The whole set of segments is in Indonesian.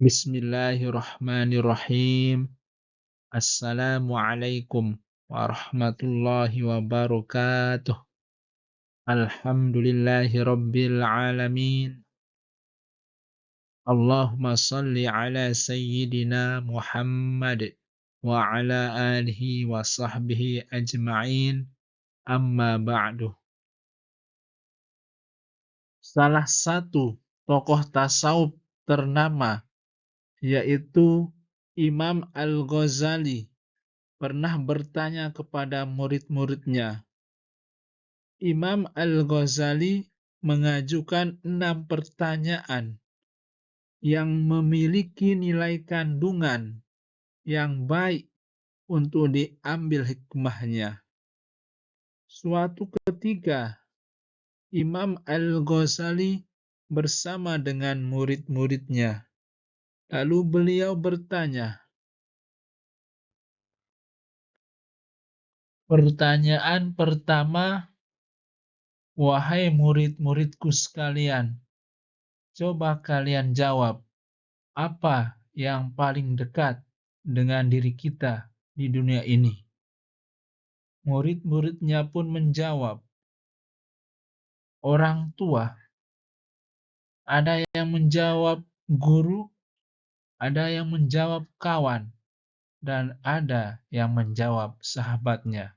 Bismillahirrahmanirrahim. Assalamualaikum warahmatullahi wabarakatuh. Alhamdulillahi rabbil alamin. Allahumma salli ala sayyidina Muhammad wa ala alihi wa sahbihi ajma'in. Amma ba'du. Salah satu tokoh tasawuf ternama yaitu Imam Al-Ghazali pernah bertanya kepada murid-muridnya. Imam Al-Ghazali mengajukan 6 pertanyaan yang memiliki nilai kandungan yang baik untuk diambil hikmahnya. Suatu ketika, Imam Al-Ghazali bersama dengan murid-muridnya. Lalu beliau bertanya, pertanyaan pertama, wahai murid-muridku sekalian, coba kalian jawab, apa yang paling dekat dengan diri kita di dunia ini? Murid-muridnya pun menjawab, orang tua. Ada yang menjawab guru, ada yang menjawab kawan, dan ada yang menjawab sahabatnya.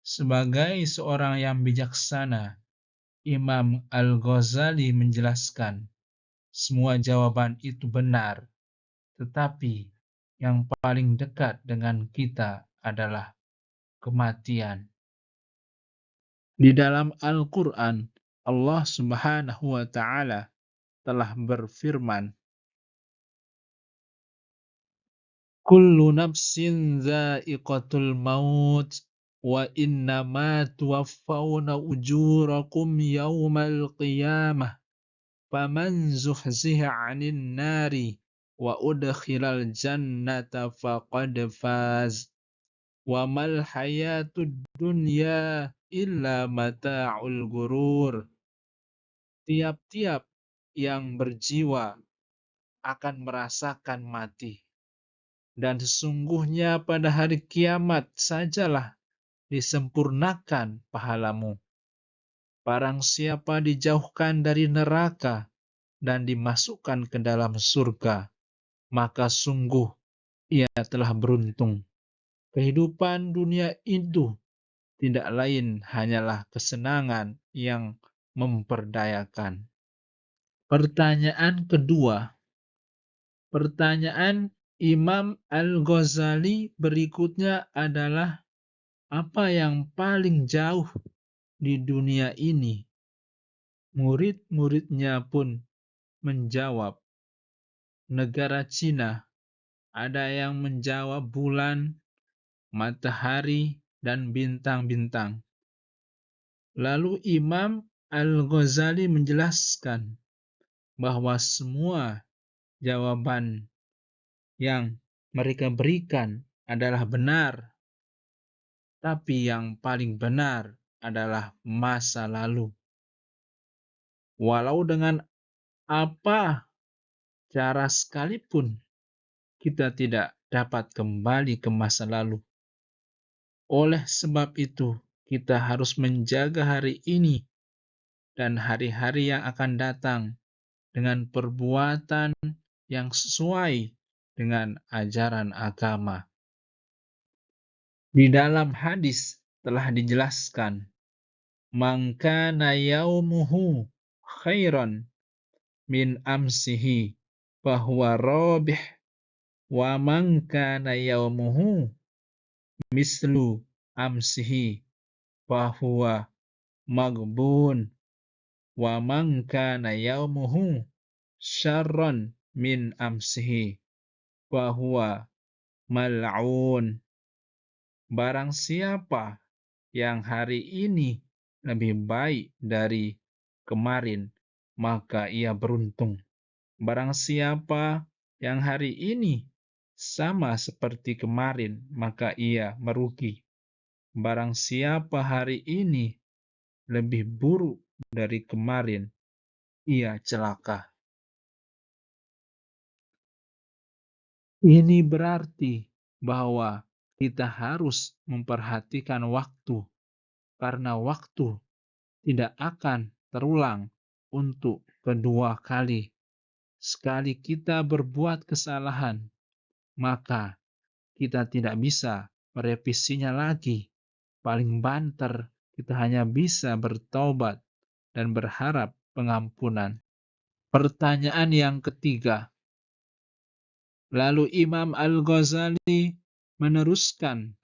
Sebagai seorang yang bijaksana, Imam Al-Ghazali menjelaskan, semua jawaban itu benar, tetapi yang paling dekat dengan kita adalah kematian. Di dalam Al-Quran, Allah Subhanahu wa Ta'ala telah berfirman, Kullu nafsin dha'iqatul maut wa innama tuwaffawna ujurakum yawmal qiyamah faman zuhziha 'anil nari wa udkhilal jannata faqad faz wa mal hayatud dunya illa mata'ul gurur. Tiap-tiap yang berjiwa akan merasakan mati, dan sesungguhnya pada hari kiamat sajalah disempurnakan pahalamu. Barang siapa dijauhkan dari neraka dan dimasukkan ke dalam surga, maka sungguh ia telah beruntung. Kehidupan dunia itu tidak lain hanyalah kesenangan yang memperdayakan. Pertanyaan kedua. Pertanyaan Imam Al-Ghazali berikutnya adalah, apa yang paling jauh di dunia ini? Murid-muridnya pun menjawab, negara Cina. Ada yang menjawab bulan, matahari, dan bintang-bintang. Lalu Imam Al-Ghazali menjelaskan bahwa semua jawaban yang mereka berikan adalah benar, tapi yang paling benar adalah masa lalu. Walau dengan apa cara sekalipun, kita tidak dapat kembali ke masa lalu. Oleh sebab itu, kita harus menjaga hari ini dan hari-hari yang akan datang dengan perbuatan yang sesuai dengan ajaran agama. Di dalam hadis telah dijelaskan, man kana yaumuhu khairan min amsihi fahuwa rabih wa man kana yaumuhu mislu amsihi fahuwa maghbun wa man kana yaumuhu syarran min amsihi fahuwa mal'un. Barang siapa yang hari ini lebih baik dari kemarin, maka ia beruntung. Barang siapa yang hari ini sama seperti kemarin, maka ia merugi. Barang siapa hari ini lebih buruk dari kemarin, ia celaka. Ini berarti bahwa kita harus memperhatikan waktu, karena waktu tidak akan terulang untuk kedua kali. Sekali kita berbuat kesalahan, maka kita tidak bisa merevisinya lagi. Paling banter, kita hanya bisa bertobat dan berharap pengampunan. Pertanyaan yang ketiga, lalu Imam Al-Ghazali meneruskan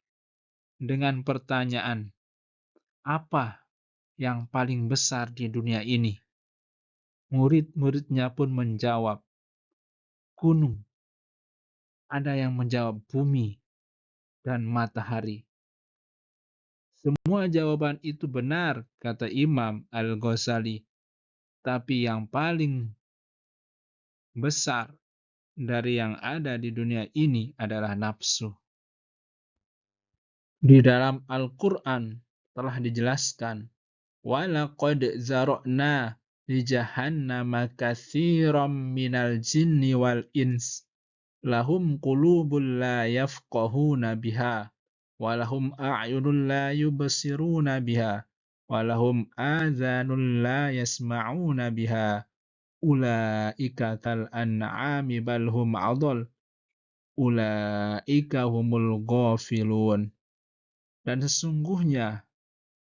dengan pertanyaan, apa yang paling besar di dunia ini? Murid-muridnya pun menjawab, gunung. Ada yang menjawab bumi dan matahari. Semua jawaban itu benar, kata Imam Al-Ghazali. Tapi yang paling besar dari yang ada di dunia ini adalah nafsu. Di dalam Al-Quran telah dijelaskan, وَلَقَدْ زَرَعْنَا لِجَهَنَّمَ كَثِيرًا مِنَ الْجِنِّ وَالْإِنسِ لَهُمْ قُلُوبٌ لَا يَفْقَهُونَ بِهَا وَلَهُمْ أَعْيُنٌ لَا يُبْصِرُونَ بِهَا وَلَهُمْ آذَانٌ لَا يَسْمَعُونَ بِهَا أُولَئِكَ كَالْأَنْعَامِ بَلْ هُمْ أَضَلُّ أُولَئِكَ هُمُ الْغَافِلُونَ. Dan sesungguhnya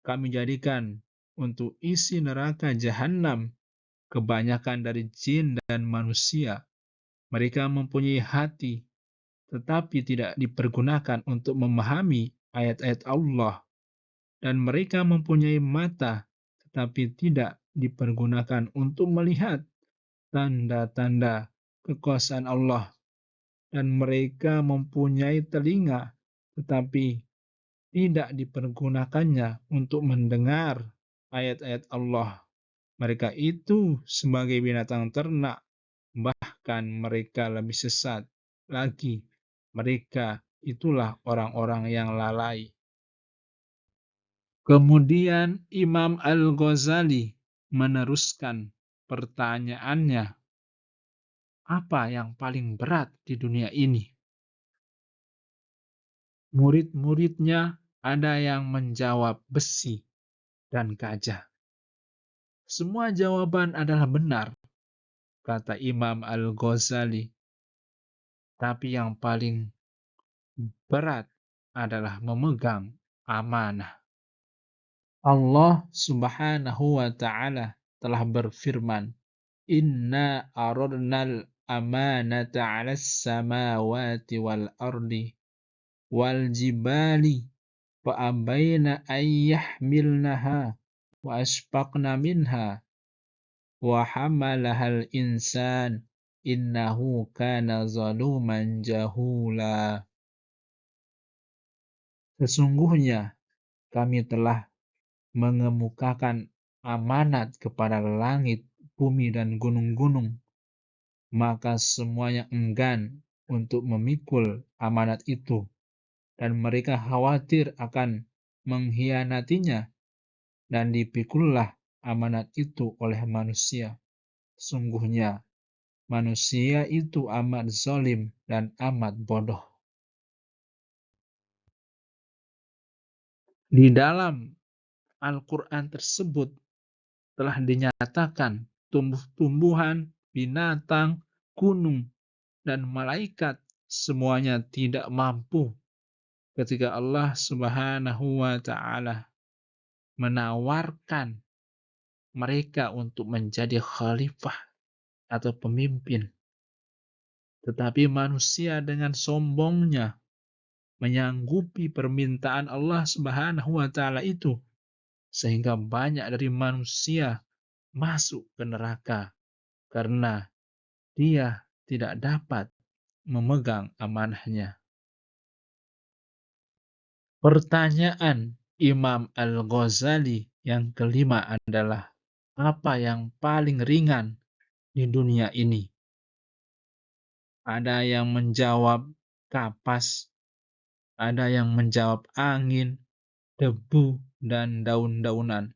kami jadikan untuk isi neraka jahanam kebanyakan dari jin dan manusia. Mereka mempunyai hati, tetapi tidak dipergunakan untuk memahami ayat-ayat Allah. Dan mereka mempunyai mata, tetapi tidak dipergunakan untuk melihat tanda-tanda kekuasaan Allah. Dan mereka mempunyai telinga, tetapi tidak dipergunakannya untuk mendengar ayat-ayat Allah. Mereka itu sebagai binatang ternak, bahkan mereka lebih sesat lagi. Mereka itulah orang-orang yang lalai. Kemudian Imam Al-Ghazali meneruskan pertanyaannya, apa yang paling berat di dunia ini? Murid-muridnya ada yang menjawab besi dan gajah. Semua jawaban adalah benar, kata Imam Al-Ghazali. Tapi yang paling berat adalah memegang amanah. Allah Subhanahu wa Ta'ala telah berfirman, Inna aradnal amanata 'alas samawati wal ardi wal jibali fa'abaina an yahmilnaha wa ashfaqna minha wa hamalahal insan innahu kana zaluman jahula. Sesungguhnya kami telah mengemukakan amanat kepada langit, bumi, dan gunung-gunung, maka semuanya enggan untuk memikul amanat itu, dan mereka khawatir akan mengkhianatinya, dan dipikullah amanat itu oleh manusia. Sungguhnya, manusia itu amat zalim dan amat bodoh. Di dalam Al-Quran tersebut telah dinyatakan tumbuh-tumbuhan, binatang, gunung, dan malaikat semuanya tidak mampu ketika Allah Subhanahu wa Ta'ala menawarkan mereka untuk menjadi khalifah atau pemimpin. Tetapi manusia dengan sombongnya menyanggupi permintaan Allah Subhanahu wa Ta'ala itu, sehingga banyak dari manusia masuk ke neraka karena dia tidak dapat memegang amanahnya. Pertanyaan Imam Al-Ghazali yang kelima adalah, apa yang paling ringan di dunia ini? Ada yang menjawab kapas, ada yang menjawab angin, debu, dan daun-daunan.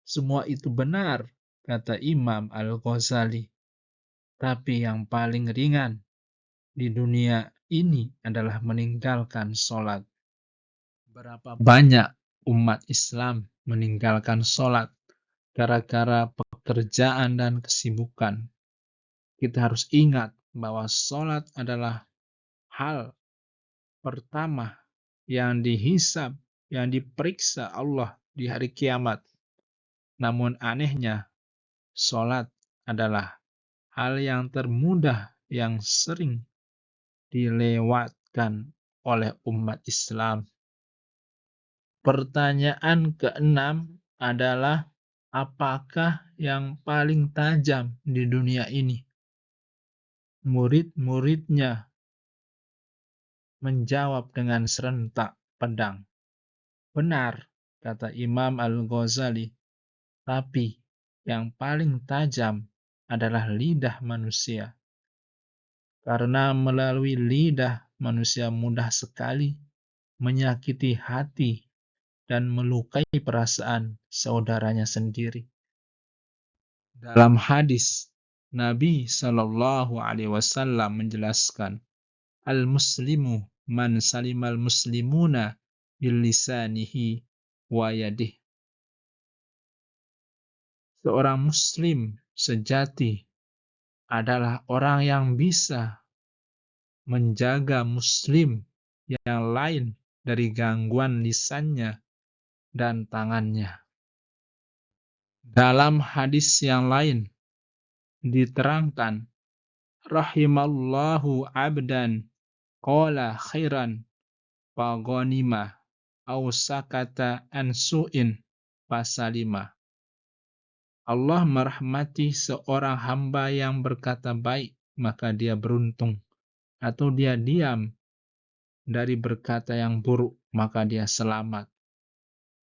Semua itu benar, kata Imam Al-Ghazali. Tapi yang paling ringan di dunia ini adalah meninggalkan sholat. Berapa banyak umat Islam meninggalkan sholat gara-gara pekerjaan dan kesibukan. Kita harus ingat bahwa sholat adalah hal pertama yang dihisab, yang diperiksa Allah di hari kiamat. Namun anehnya, sholat adalah hal yang termudah yang sering dilewatkan oleh umat Islam. Pertanyaan keenam adalah, apakah yang paling tajam di dunia ini? Murid-muridnya menjawab dengan serentak pedang. Benar, kata Imam Al-Ghazali, tapi yang paling tajam adalah lidah manusia. Karena melalui lidah manusia mudah sekali menyakiti hati dan melukai perasaan saudaranya sendiri. Dalam hadis, Nabi Shallallahu Alaihi Wasallam menjelaskan, al-muslimu man salimal muslimuna bil lisanihi wa yadih. Seorang muslim sejati adalah orang yang bisa menjaga muslim yang lain dari gangguan lisannya dan tangannya. Dalam hadis yang lain diterangkan, rahimallahu abdan qala khairan faghanima aw sakata an su'in fasalima. Allah merahmati seorang hamba yang berkata baik, maka dia beruntung. Atau dia diam dari berkata yang buruk, maka dia selamat.